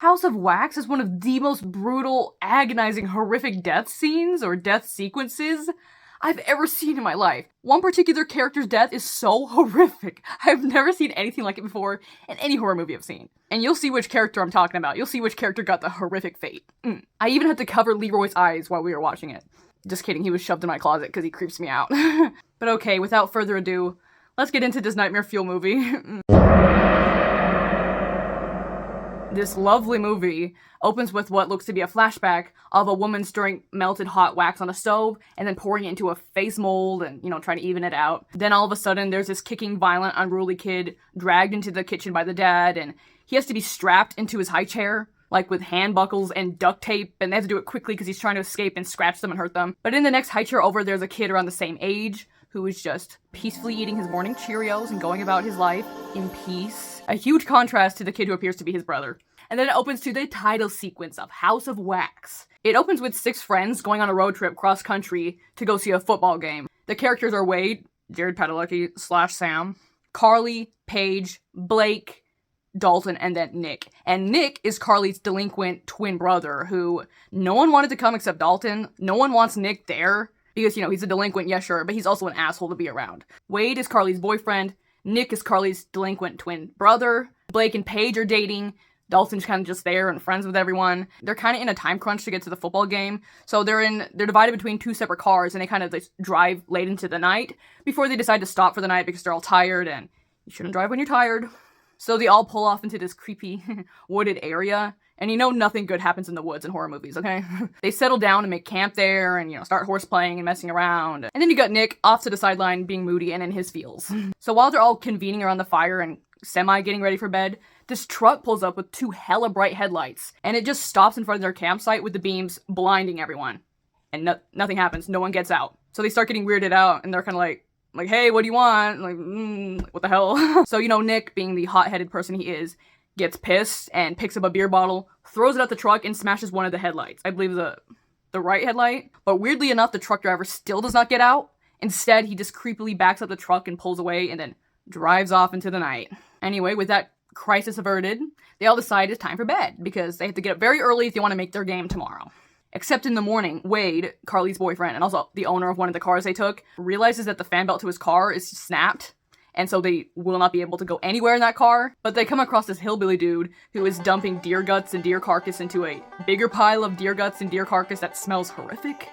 House of Wax is one of the most brutal, agonizing, horrific death scenes or death sequences I've ever seen in my life. One particular character's death is so horrific. I've never seen anything like it before in any horror movie I've seen. And you'll see which character I'm talking about. You'll see which character got the horrific fate. I even had to cover Leroy's eyes while we were watching it. Just kidding, he was shoved in my closet because he creeps me out. But okay, without further ado, let's get into this nightmare fuel movie. This lovely movie opens with what looks to be a flashback of a woman stirring melted hot wax on a stove and then pouring it into a face mold and, trying to even it out. Then all of a sudden there's this kicking, violent, unruly kid dragged into the kitchen by the dad, and he has to be strapped into his high chair, like with hand buckles and duct tape, and they have to do it quickly because he's trying to escape and scratch them and hurt them. But in the next high chair over, there's a kid around the same age who is just peacefully eating his morning Cheerios and going about his life in peace. A huge contrast to the kid who appears to be his brother. And then it opens to the title sequence of House of Wax. It opens with 6 friends going on a road trip cross-country to go see a football game. The characters are Wade, Jared Padalecki / Sam, Carly, Paige, Blake, Dalton, and then Nick. And Nick is Carly's delinquent twin brother who no one wanted to come except Dalton. No one wants Nick there because, he's a delinquent, yeah, sure, but he's also an asshole to be around. Wade is Carly's boyfriend. Nick is Carly's delinquent twin brother. Blake and Paige are dating. Dalton's kind of just there and friends with everyone. They're kind of in a time crunch to get to the football game, so they're divided between 2 separate cars, and they kind of drive late into the night before they decide to stop for the night because they're all tired, and you shouldn't drive when you're tired. So they all pull off into this creepy wooded area, and nothing good happens in the woods in horror movies, okay? They settle down and make camp there and, start horseplaying and messing around. And then you got Nick off to the sideline being moody and in his feels. So while they're all convening around the fire and getting ready for bed, this truck pulls up with 2 hella bright headlights, and it just stops in front of their campsite with the beams blinding everyone. And nothing happens. No one gets out. So they start getting weirded out, and they're kind of like, hey, what do you want? What the hell? So, Nick, being the hot-headed person he is, gets pissed and picks up a beer bottle, throws it at the truck, and smashes one of the headlights. I believe the right headlight. But weirdly enough, the truck driver still does not get out. Instead, he just creepily backs up the truck and pulls away and then drives off into the night. Anyway, with that crisis averted, they all decide it's time for bed because they have to get up very early if they want to make their game tomorrow. Except in the morning, Wade, Carly's boyfriend, and also the owner of one of the cars they took, realizes that the fan belt to his car is snapped, and so they will not be able to go anywhere in that car. But they come across this hillbilly dude who is dumping deer guts and deer carcass into a bigger pile of deer guts and deer carcass that smells horrific.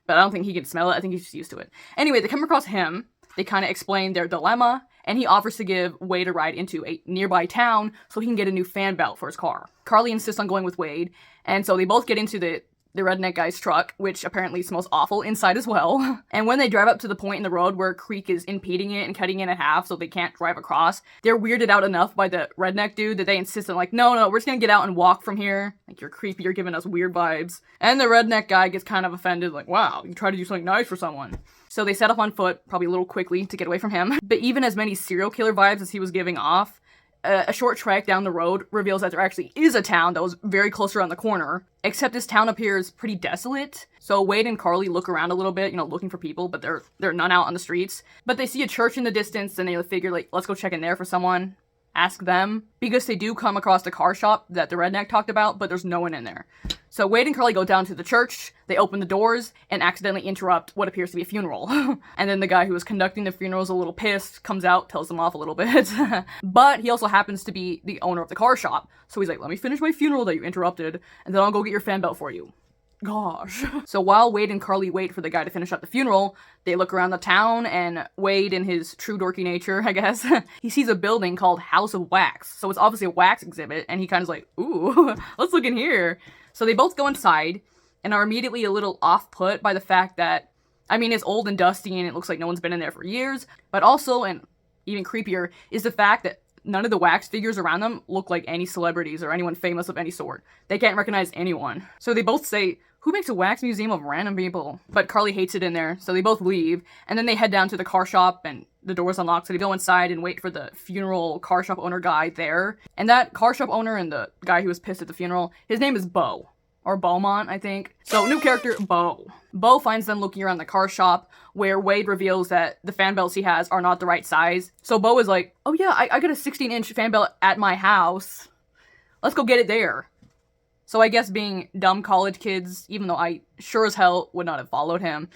But I don't think he can smell it. I think he's just used to it. Anyway, they come across him. They kind of explain their dilemma, and he offers to give Wade a ride into a nearby town so he can get a new fan belt for his car. Carly insists on going with Wade, and so they both get into the redneck guy's truck, which apparently smells awful inside as well. And when they drive up to the point in the road where a creek is impeding it and cutting it in half so they can't drive across, they're weirded out enough by the redneck dude that they insist on no, we're just gonna get out and walk from here. You're creepy, you're giving us weird vibes. And the redneck guy gets kind of offended, wow, you try to do something nice for someone. So they set off on foot, probably a little quickly to get away from him. But even as many serial killer vibes as he was giving off, a short trek down the road reveals that there actually is a town that was very close around the corner, except this town appears pretty desolate. So Wade and Carly look around a little bit, looking for people, but there are none out on the streets. But they see a church in the distance, and they figure, let's go check in there for someone. Ask them, because they do come across the car shop that the redneck talked about, but there's no one in there. So Wade and Carly go down to the church, they open the doors, and accidentally interrupt what appears to be a funeral. And then the guy who was conducting the funeral is a little pissed, comes out, tells them off a little bit. But he also happens to be the owner of the car shop, so he's like, let me finish my funeral that you interrupted, and then I'll go get your fan belt for you. Gosh. So while Wade and Carly wait for the guy to finish up the funeral, they look around the town, and Wade, in his true dorky nature, I guess, he sees a building called House of Wax. So it's obviously a wax exhibit, and he kind of is like, ooh, let's look in here. So they both go inside, and are immediately a little off-put by the fact that, it's old and dusty, and it looks like no one's been in there for years, but also, and even creepier, is the fact that none of the wax figures around them look like any celebrities or anyone famous of any sort. They can't recognize anyone. So they both say, who makes a wax museum of random people? But Carly hates it in there, so they both leave, and then they head down to the car shop, and the door's unlocked, so they go inside and wait for the funeral car shop owner guy there. And that car shop owner and the guy who was pissed at the funeral, his name is Beau. Or Beaumont, I think. So, new character, Beau. Beau finds them looking around the car shop, where Wade reveals that the fan belts he has are not the right size. So Beau is like, oh yeah, I got a 16-inch fan belt at my house. Let's go get it there. So I guess being dumb college kids, even though I sure as hell would not have followed him,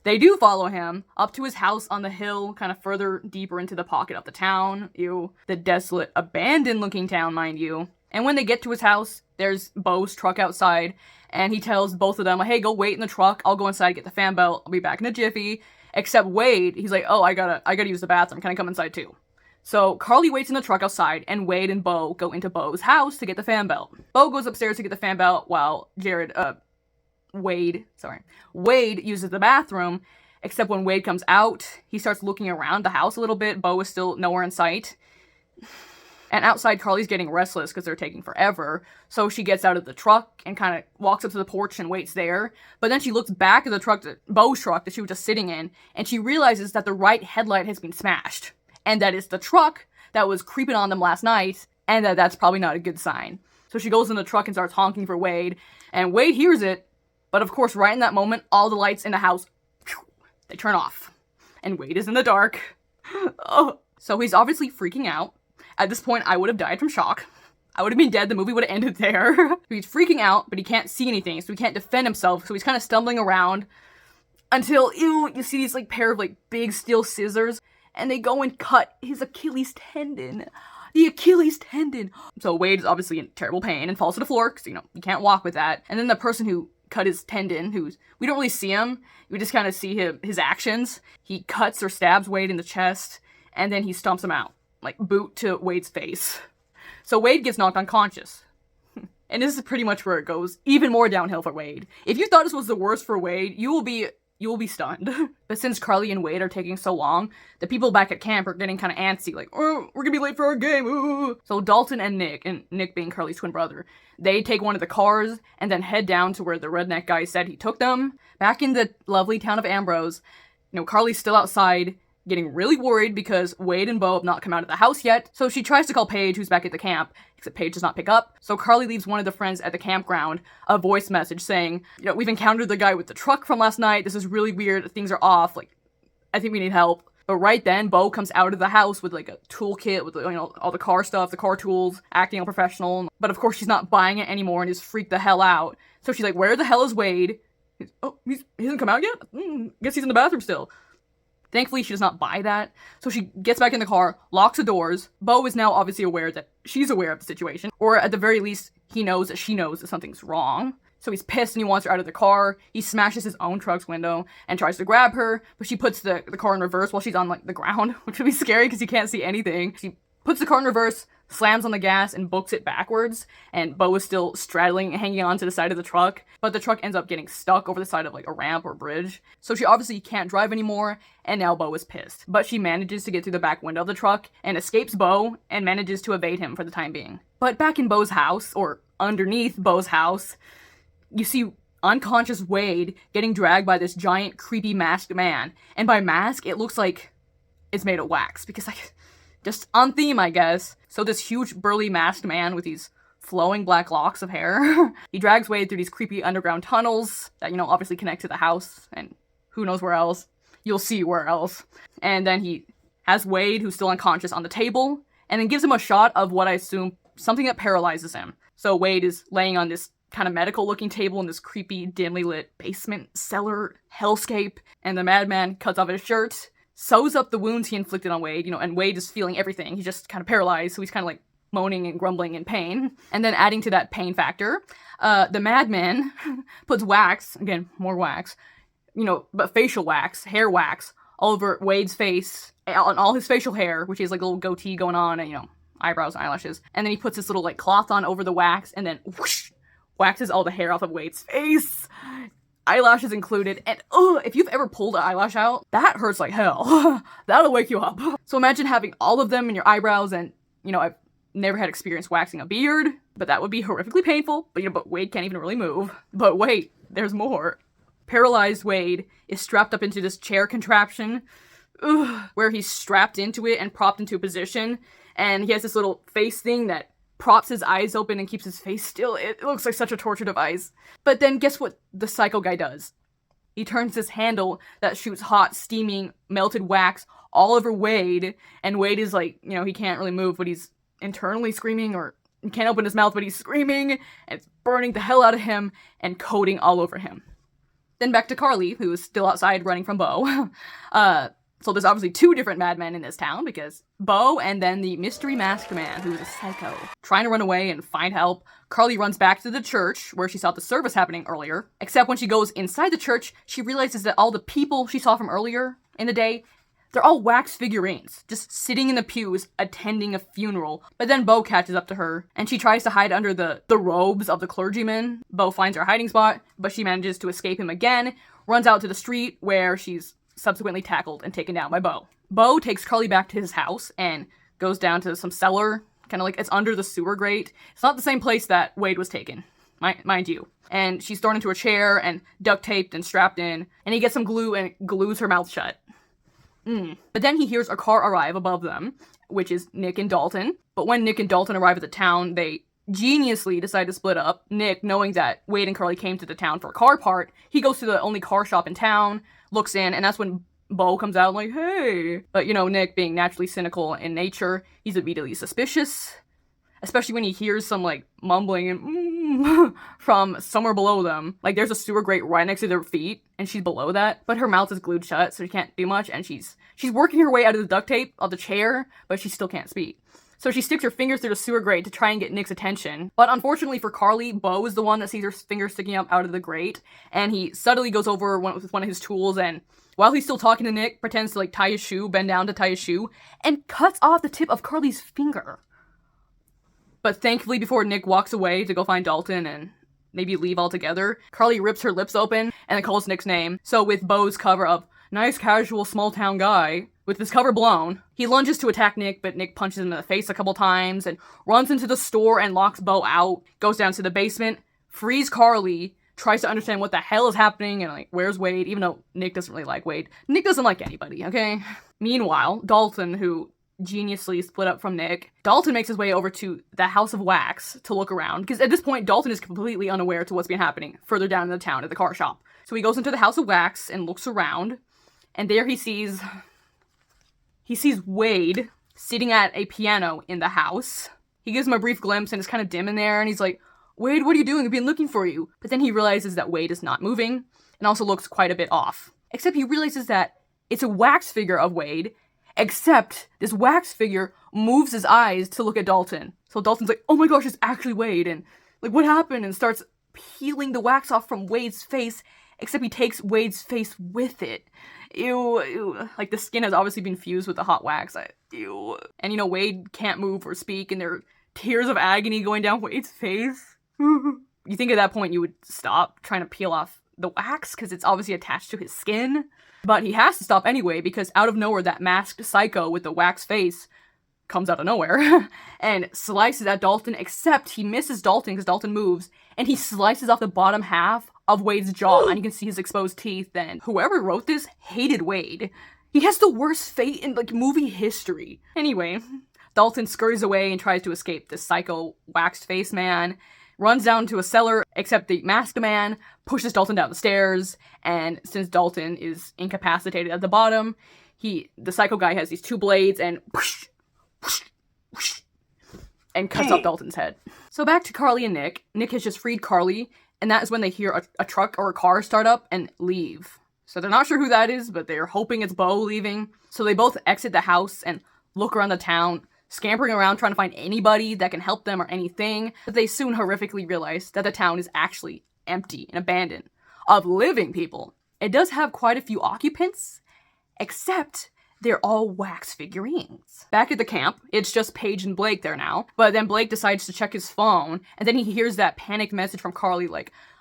they do follow him up to his house on the hill, kind of further deeper into the pocket of the town. The desolate, abandoned-looking town, mind you. And when they get to his house, there's Beau's truck outside, and he tells both of them, hey, go wait in the truck. I'll go inside, get the fan belt. I'll be back in a jiffy. Except Wade, he's like, oh, I gotta use the bathroom. Can I come inside too? So Carly waits in the truck outside, and Wade and Beau go into Beau's house to get the fan belt. Beau goes upstairs to get the fan belt while Wade uses the bathroom, except when Wade comes out, he starts looking around the house a little bit. Beau is still nowhere in sight. And outside, Carly's getting restless because they're taking forever. So she gets out of the truck and kind of walks up to the porch and waits there. But then she looks back at the truck, Beau's truck that she was just sitting in, and she realizes that the right headlight has been smashed. And that it's the truck that was creeping on them last night, and that's probably not a good sign. So she goes in the truck and starts honking for Wade, and Wade hears it, but of course, right in that moment, all the lights in the house, they turn off. And Wade is in the dark. Oh. So he's obviously freaking out. At this point, I would have died from shock. I would have been dead. The movie would have ended there. He's freaking out, but he can't see anything, so he can't defend himself, so he's kind of stumbling around until, you see these, pair of, big steel scissors, and they go and cut his Achilles tendon. The Achilles tendon! So Wade is obviously in terrible pain and falls to the floor, because, you can't walk with that. And then the person who cut his tendon, we don't really see him, we just kind of see his actions. He cuts or stabs Wade in the chest, and then he stomps him out. Boot to Wade's face. So Wade gets knocked unconscious. And this is pretty much where it goes even more downhill for Wade. If you thought this was the worst for Wade, you will be stunned. But since Carly and Wade are taking so long, the people back at camp are getting kind of antsy, oh, we're gonna be late for our game, ooh. So Dalton and Nick being Carly's twin brother, they take one of the cars and then head down to where the redneck guy said he took them. Back in the lovely town of Ambrose, Carly's still outside, getting really worried because Wade and Beau have not come out of the house yet, so she tries to call Paige, who's back at the camp, except Paige does not pick up. So Carly leaves one of the friends at the campground a voice message saying, we've encountered the guy with the truck from last night, this is really weird, things are off, I think we need help. But right then, Beau comes out of the house with a toolkit with all the car stuff, the car tools, acting all professional. But of course she's not buying it anymore and is freaked the hell out. So she's like, where the hell is Wade? He hasn't come out yet? Guess he's in the bathroom still. Thankfully, she does not buy that, so she gets back in the car, locks the doors. Beau is now obviously aware that she's aware of the situation, or at the very least, he knows that she knows that something's wrong. So he's pissed and he wants her out of the car. He smashes his own truck's window and tries to grab her, but she puts the car in reverse while she's on, the ground, which would be scary because you can't see anything. She puts the car in reverse, slams on the gas, and books it backwards, and Beau is still straddling, hanging on to the side of the truck, but the truck ends up getting stuck over the side of, a ramp or bridge. So she obviously can't drive anymore, and now Beau is pissed. But she manages to get through the back window of the truck, and escapes Beau, and manages to evade him for the time being. But back in Beau's house, or underneath Beau's house, you see unconscious Wade getting dragged by this giant, creepy, masked man. And by mask, it looks like it's made of wax, because, just on theme, I guess. So this huge, burly, masked man with these flowing black locks of hair, he drags Wade through these creepy underground tunnels that, obviously connect to the house, and who knows where else. You'll see where else. And then he has Wade, who's still unconscious, on the table, and then gives him a shot of what I assume something that paralyzes him. So Wade is laying on this kind of medical-looking table in this creepy, dimly lit basement, cellar, hellscape, and the madman cuts off his shirt, sews up the wounds he inflicted on Wade, and Wade is feeling everything. He's just kind of paralyzed, so he's kind of moaning and grumbling in pain. And then adding to that pain factor, the madman puts wax, again, more wax, but facial wax, hair wax, all over Wade's face, on all his facial hair, which is a little goatee going on, and, eyebrows and eyelashes. And then he puts this little, cloth on over the wax, and then whoosh, waxes all the hair off of Wade's face. Eyelashes included, and if you've ever pulled an eyelash out, that hurts like hell. That'll wake you up. So imagine having all of them in your eyebrows, and, I've never had experience waxing a beard, but that would be horrifically painful, but Wade can't even really move. But wait, there's more. Paralyzed Wade is strapped up into this chair contraption, where he's strapped into it and propped into a position, and he has this little face thing that props his eyes open and keeps his face still. It looks like such a torture device. But then guess what the psycho guy does? He turns this handle that shoots hot, steaming, melted wax all over Wade, and Wade is he can't really move, but he's internally screaming, or He can't open his mouth, but he's screaming, and it's burning the hell out of him and coating all over him. Then back to Carly, who is still outside running from Beau. So there's obviously two different madmen in this town, because Beau and then the mystery masked man, who is a psycho. Trying to run away and find help, Carly runs back to the church, where she saw the service happening earlier. Except when she goes inside the church, she realizes that all the people she saw from earlier in the day, they're all wax figurines, just sitting in the pews, attending a funeral. But then Beau catches up to her, and she tries to hide under the robes of the clergyman. Beau finds her hiding spot, but she manages to escape him again, runs out to the street, where she's subsequently tackled and taken down by Beau. Beau takes Carly back to his house and goes down to some cellar, kind of like it's under the sewer grate. It's not the same place that Wade was taken, mind you. And she's thrown into a chair and duct taped and strapped in, and he gets some glue and glues her mouth shut. But then he hears a car arrive above them, which is Nick and Dalton. But when Nick and Dalton arrive at the town, they geniusly decide to split up. Nick, knowing that Wade and Carly came to the town for a car part, he goes to the only car shop in town, looks in, and that's when Beau comes out like, hey. But, Nick, being naturally cynical in nature, he's immediately suspicious. Especially when he hears some, mumbling and from somewhere below them. Like, there's a sewer grate right next to their feet, and she's below that. But her mouth is glued shut, so she can't do much, and she's working her way out of the duct tape of the chair, but she still can't speak. So she sticks her fingers through the sewer grate to try and get Nick's attention. But unfortunately for Carly, Beau is the one that sees her fingers sticking up out of the grate, and he subtly goes over with one of his tools, and while he's still talking to Nick, pretends to tie his shoe, bend down to tie his shoe, and cuts off the tip of Carly's finger. But thankfully, before Nick walks away to go find Dalton and maybe leave altogether, Carly rips her lips open and then calls Nick's name. So with Beau's cover of nice casual small town guy, with his cover blown, he lunges to attack Nick, but Nick punches him in the face a couple times and runs into the store and locks Beau out, goes down to the basement, frees Carly, tries to understand what the hell is happening and where's Wade, even though Nick doesn't really like Wade. Nick doesn't like anybody, okay? Meanwhile, Dalton, who geniusly split up from Nick, Dalton makes his way over to the House of Wax to look around, because at this point, Dalton is completely unaware to what's been happening further down in the town at the car shop. So he goes into the House of Wax and looks around, and there he sees Wade sitting at a piano in the house. He gives him a brief glimpse, and it's kind of dim in there, and he's like, Wade, what are you doing? I've been looking for you. But then he realizes that Wade is not moving, and also looks quite a bit off. Except he realizes that it's a wax figure of Wade, except this wax figure moves his eyes to look at Dalton. So Dalton's like, oh my gosh, it's actually Wade, and what happened? And starts peeling the wax off from Wade's face, except he takes Wade's face with it. Ew. The skin has obviously been fused with the hot wax. Ew. And Wade can't move or speak, and there are tears of agony going down Wade's face. You think at that point you would stop trying to peel off the wax, because it's obviously attached to his skin. But he has to stop anyway, because out of nowhere, that masked psycho with the wax face comes out of nowhere and slices at Dalton, except he misses Dalton because Dalton moves, and he slices off the bottom half of Wade's jaw, and you can see his exposed teeth. And whoever wrote this hated Wade. He has the worst fate in movie history. Anyway, Dalton scurries away and tries to escape this psycho waxed face man, runs down to a cellar, except the masked man pushes Dalton down the stairs, and since Dalton is incapacitated at the bottom, the psycho guy has these two blades and whoosh, whoosh, whoosh, and cuts off Dalton's head. So back to Carly and Nick. Nick has just freed Carly, and that is when they hear a truck or a car start up and leave. So they're not sure who that is, but they're hoping it's Beau leaving. So they both exit the house and look around the town, scampering around trying to find anybody that can help them or anything, but they soon horrifically realize that the town is actually empty and abandoned of living people. It does have quite a few occupants, except they're all wax figurines. Back at the camp, it's just Paige and Blake there now, but then Blake decides to check his phone, and then he hears that panicked message from Carly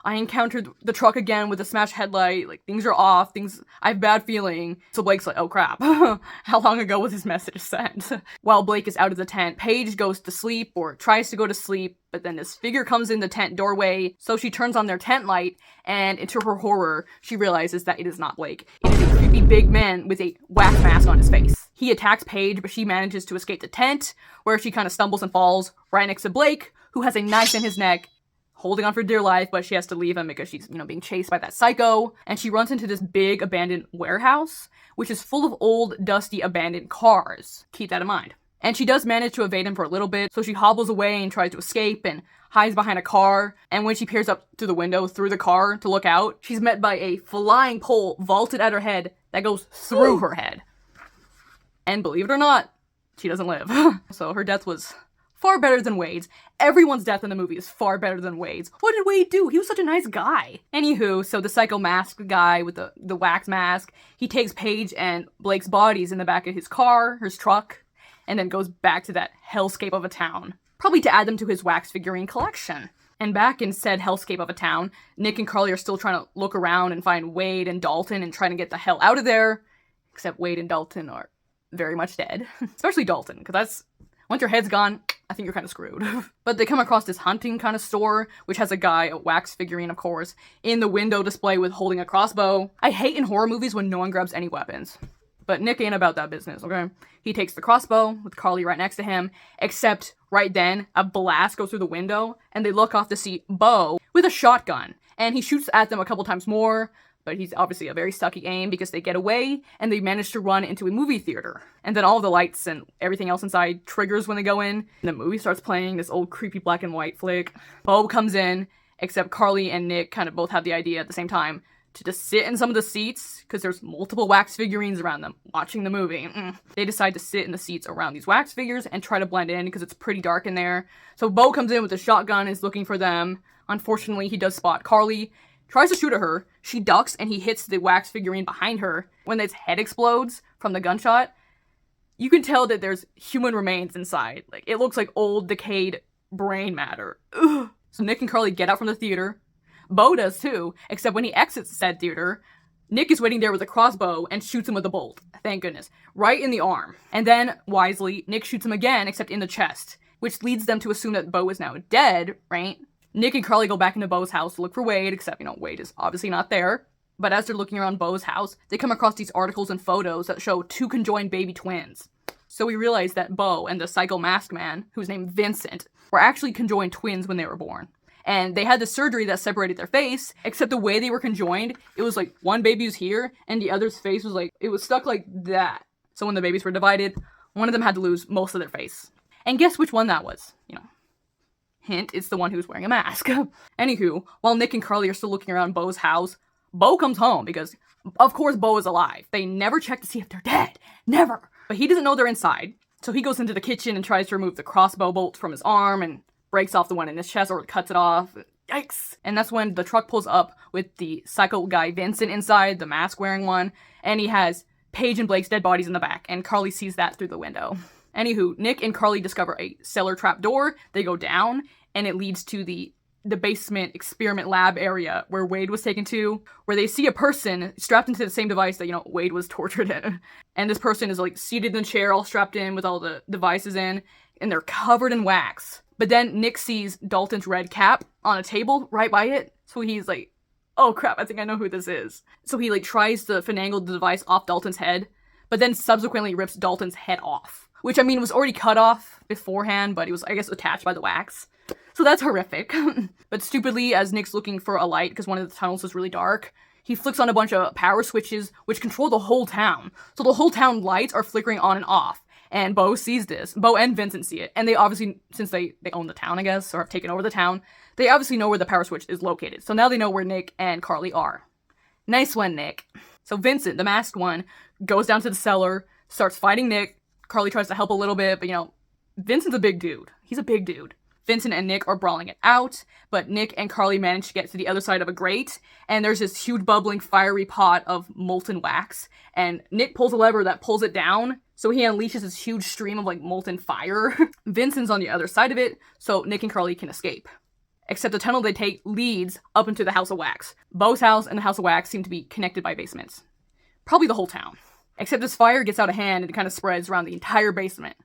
I encountered the truck again with a smashed headlight, things are off, I have bad feeling. So Blake's like, oh crap, how long ago was this message sent? While Blake is out of the tent, Paige goes to sleep, or tries to go to sleep, but then this figure comes in the tent doorway, so she turns on their tent light, and to her horror, she realizes that it is not Blake. It is a creepy big man with a wax mask on his face. He attacks Paige, but she manages to escape the tent, where she kind of stumbles and falls right next to Blake, who has a knife in his neck, holding on for dear life, but she has to leave him because she's, being chased by that psycho. And she runs into this big abandoned warehouse, which is full of old, dusty, abandoned cars. Keep that in mind. And she does manage to evade him for a little bit, so she hobbles away and tries to escape and hides behind a car. And when she peers up through the window through the car to look out, she's met by a flying pole vaulted at her head that goes through her head. And believe it or not, she doesn't live. So her death was far better than Wade's. Everyone's death in the movie is far better than Wade's. What did Wade do? He was such a nice guy. Anywho, so the psycho mask guy with the wax mask, he takes Paige and Blake's bodies in the back of his car, his truck, and then goes back to that hellscape of a town. Probably to add them to his wax figurine collection. And back in said hellscape of a town, Nick and Carly are still trying to look around and find Wade and Dalton and trying to get the hell out of there. Except Wade and Dalton are very much dead. Especially Dalton, because that's... once your head's gone, I think you're kind of screwed. But they come across this hunting kind of store, which has a guy, a wax figurine of course, in the window display with holding a crossbow. I hate in horror movies when no one grabs any weapons. But Nick ain't about that business, okay? He takes the crossbow with Carly right next to him, except right then, a blast goes through the window, and they look off to see Beau with a shotgun. And he shoots at them a couple times more, but he's obviously a very sucky aim because they get away, and they manage to run into a movie theater. And then all the lights and everything else inside triggers when they go in, and the movie starts playing, this old creepy black and white flick. Beau comes in, except Carly and Nick kind of both have the idea at the same time to just sit in some of the seats, because there's multiple wax figurines around them, watching the movie. They decide to sit in the seats around these wax figures and try to blend in, because it's pretty dark in there. So Beau comes in with a shotgun and is looking for them. Unfortunately, he does spot Carly, tries to shoot at her, she ducks, and he hits the wax figurine behind her. When its head explodes from the gunshot, you can tell that there's human remains inside. Like, it looks like old, decayed brain matter. Ugh. So Nick and Carly get out from the theater. Beau does too, except when he exits said theater, Nick is waiting there with a crossbow and shoots him with a bolt. Thank goodness. Right in the arm. And then, wisely, Nick shoots him again, except in the chest, which leads them to assume that Beau is now dead, right? Nick and Carly go back into Beau's house to look for Wade, except, Wade is obviously not there. But as they're looking around Beau's house, they come across these articles and photos that show two conjoined baby twins. So we realize that Beau and the psycho mask man, who's named Vincent, were actually conjoined twins when they were born. And they had the surgery that separated their face, except the way they were conjoined, it was like one baby was here, and the other's face was like, it was stuck like that. So when the babies were divided, one of them had to lose most of their face. And guess which one that was? Hint, it's the one who's wearing a mask. Anywho, while Nick and Carly are still looking around Beau's house, Beau comes home because, of course, Beau is alive. They never check to see if they're dead. Never. But he doesn't know they're inside. So he goes into the kitchen and tries to remove the crossbow bolt from his arm and breaks off the one in his chest or cuts it off. Yikes. And that's when the truck pulls up with the psycho guy Vincent inside, the mask-wearing one, and he has Paige and Blake's dead bodies in the back, and Carly sees that through the window. Anywho, Nick and Carly discover a cellar trap door. They go down, and it leads to the basement experiment lab area where Wade was taken to, where they see a person strapped into the same device that, Wade was tortured in. And this person is, seated in a chair, all strapped in with all the devices in, and they're covered in wax. But then Nick sees Dalton's red cap on a table right by it, so he's like, oh crap, I think I know who this is. So he, tries to finagle the device off Dalton's head, but then subsequently rips Dalton's head off. Which, was already cut off beforehand, but it was, I guess, attached by the wax. So that's horrific. But stupidly, as Nick's looking for a light, because one of the tunnels is really dark, he flicks on a bunch of power switches, which control the whole town. So the whole town lights are flickering on and off. And Beau sees this. Beau and Vincent see it. And they obviously, since they own the town, I guess, or have taken over the town, they obviously know where the power switch is located. So now they know where Nick and Carly are. Nice one, Nick. So Vincent, the masked one, goes down to the cellar, starts fighting Nick. Carly tries to help a little bit, but Vincent's a big dude. He's a big dude. Vincent and Nick are brawling it out, but Nick and Carly manage to get to the other side of a grate, and there's this huge bubbling fiery pot of molten wax, and Nick pulls a lever that pulls it down, so he unleashes this huge stream of molten fire. Vincent's on the other side of it, so Nick and Carly can escape. Except the tunnel they take leads up into the House of Wax. Beau's house and the House of Wax seem to be connected by basements. Probably the whole town. Except this fire gets out of hand and it kind of spreads around the entire basement.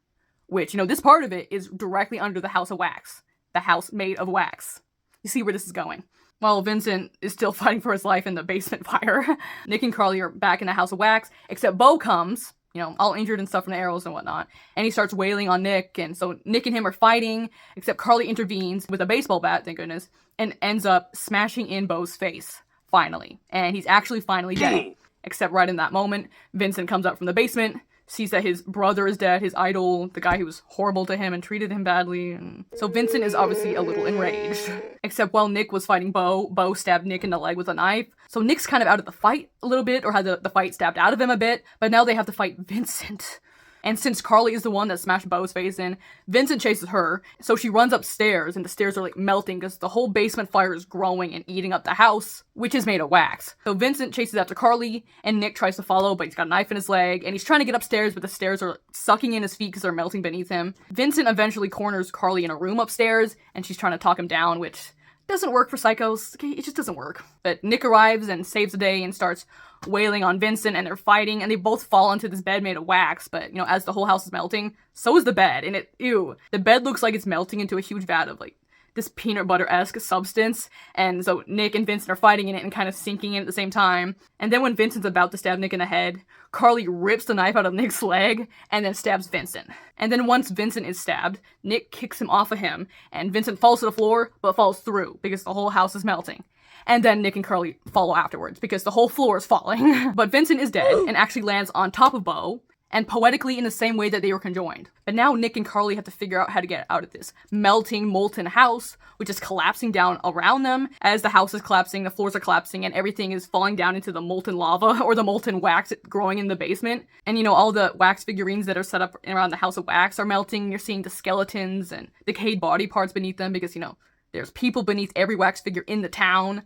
Which, this part of it is directly under the House of Wax. The house made of wax. You see where this is going. While Vincent is still fighting for his life in the basement fire, Nick and Carly are back in the House of Wax, except Beau comes, all injured and stuff from the arrows and whatnot, and he starts wailing on Nick, and so Nick and him are fighting, except Carly intervenes with a baseball bat, thank goodness, and ends up smashing in Beau's face, finally. And he's actually finally dead. Except right in that moment, Vincent comes up from the basement, sees that his brother is dead, his idol, the guy who was horrible to him and treated him badly. And so Vincent is obviously a little enraged. Except while Nick was fighting Bo stabbed Nick in the leg with a knife. So Nick's kind of out of the fight a little bit, or had the fight stabbed out of him a bit, but now they have to fight Vincent. And since Carly is the one that smashed Bo's face in, Vincent chases her, so she runs upstairs, and the stairs are like melting because the whole basement fire is growing and eating up the house, which is made of wax. So Vincent chases after Carly, and Nick tries to follow, but he's got a knife in his leg, and he's trying to get upstairs, but the stairs are sucking in his feet because they're melting beneath him. Vincent eventually corners Carly in a room upstairs, and she's trying to talk him down, which doesn't work for psychos. Okay, it just doesn't work. But Nick arrives and saves the day and starts wailing on Vincent, and they're fighting, and they both fall into this bed made of wax, but, you know, as the whole house is melting, so is the bed, and ew. The bed looks like it's melting into a huge vat of, like, this peanut butter-esque substance, and so Nick and Vincent are fighting in it and kind of sinking in at the same time. And then when Vincent's about to stab Nick in the head, Carly rips the knife out of Nick's leg and then stabs Vincent. And then once Vincent is stabbed, Nick kicks him off of him, and Vincent falls to the floor, but falls through because the whole house is melting. And then Nick and Carly follow afterwards because the whole floor is falling. But Vincent is dead and actually lands on top of Bo, and poetically in the same way that they were conjoined. But now Nick and Carly have to figure out how to get out of this melting, molten house, which is collapsing down around them. As the house is collapsing, the floors are collapsing, and everything is falling down into the molten lava, or the molten wax growing in the basement. And, you know, all the wax figurines that are set up around the house of wax are melting. You're seeing the skeletons and decayed body parts beneath them because, you know, there's people beneath every wax figure in the town.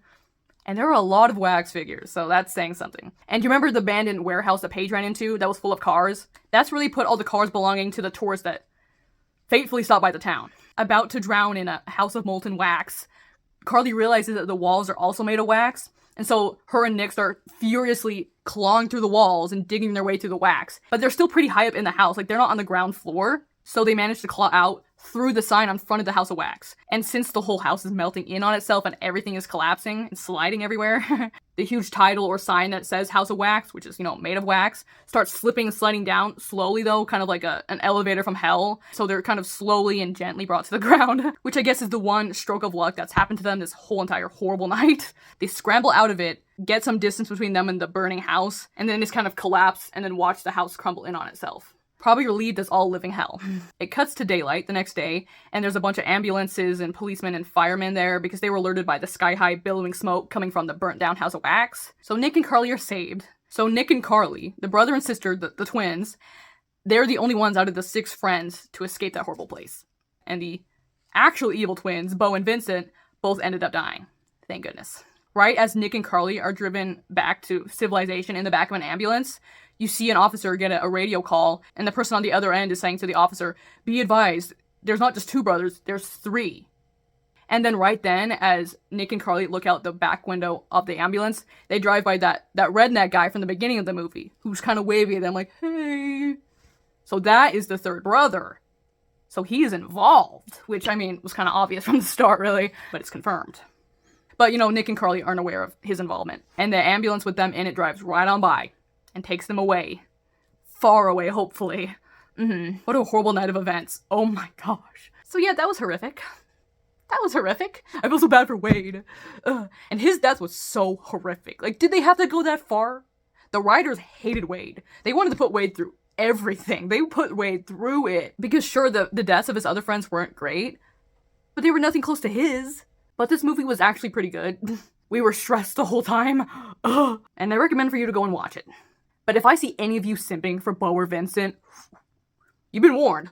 And there are a lot of wax figures, so that's saying something. And you remember the abandoned warehouse that Paige ran into that was full of cars? That's where they put all the cars belonging to the tourists that fatefully stopped by the town. About to drown in a house of molten wax, Carly realizes that the walls are also made of wax, and so her and Nick start furiously clawing through the walls and digging their way through the wax. But they're still pretty high up in the house, like they're not on the ground floor, so they manage to claw out through the sign on front of the house of wax. And since the whole house is melting in on itself and everything is collapsing and sliding everywhere, the huge title or sign that says House of Wax, which is, you know, made of wax, starts slipping and sliding down slowly though, kind of like an elevator from hell. So they're kind of slowly and gently brought to the ground, which I guess is the one stroke of luck that's happened to them this whole entire horrible night. They scramble out of it, get some distance between them and the burning house, and then just kind of collapse and then watch the house crumble in on itself. Probably relieved as all living hell. It cuts to daylight the next day, and there's a bunch of ambulances and policemen and firemen there because they were alerted by the sky-high billowing smoke coming from the burnt-down house of wax. So Nick and Carly are saved. So Nick and Carly, the brother and sister, the twins, they're the only ones out of the 6 friends to escape that horrible place. And the actual evil twins, Bo and Vincent, both ended up dying. Thank goodness. Right as Nick and Carly are driven back to civilization in the back of an ambulance, you see an officer get a radio call, and the person on the other end is saying to the officer, "Be advised, there's not just 2 brothers, there's 3. And then right then, as Nick and Carly look out the back window of the ambulance, they drive by that redneck guy from the beginning of the movie, who's kind of wavy at them like, "Hey." So that is the 3rd brother. So he is involved, which, I mean, was kind of obvious from the start, really, but it's confirmed. But, you know, Nick and Carly aren't aware of his involvement. And the ambulance with them in it drives right on by and takes them away. Far away, hopefully. What a horrible night of events. Oh my gosh. So yeah, that was horrific. That was horrific. I feel so bad for Wade. And his death was so horrific. Like, did they have to go that far? The writers hated Wade. They wanted to put Wade through everything. They put Wade through it. Because sure, the deaths of his other friends weren't great, but they were nothing close to his. But this movie was actually pretty good. We were stressed the whole time. And I recommend for you to go and watch it. But if I see any of you simping for Bo or Vincent, you've been warned.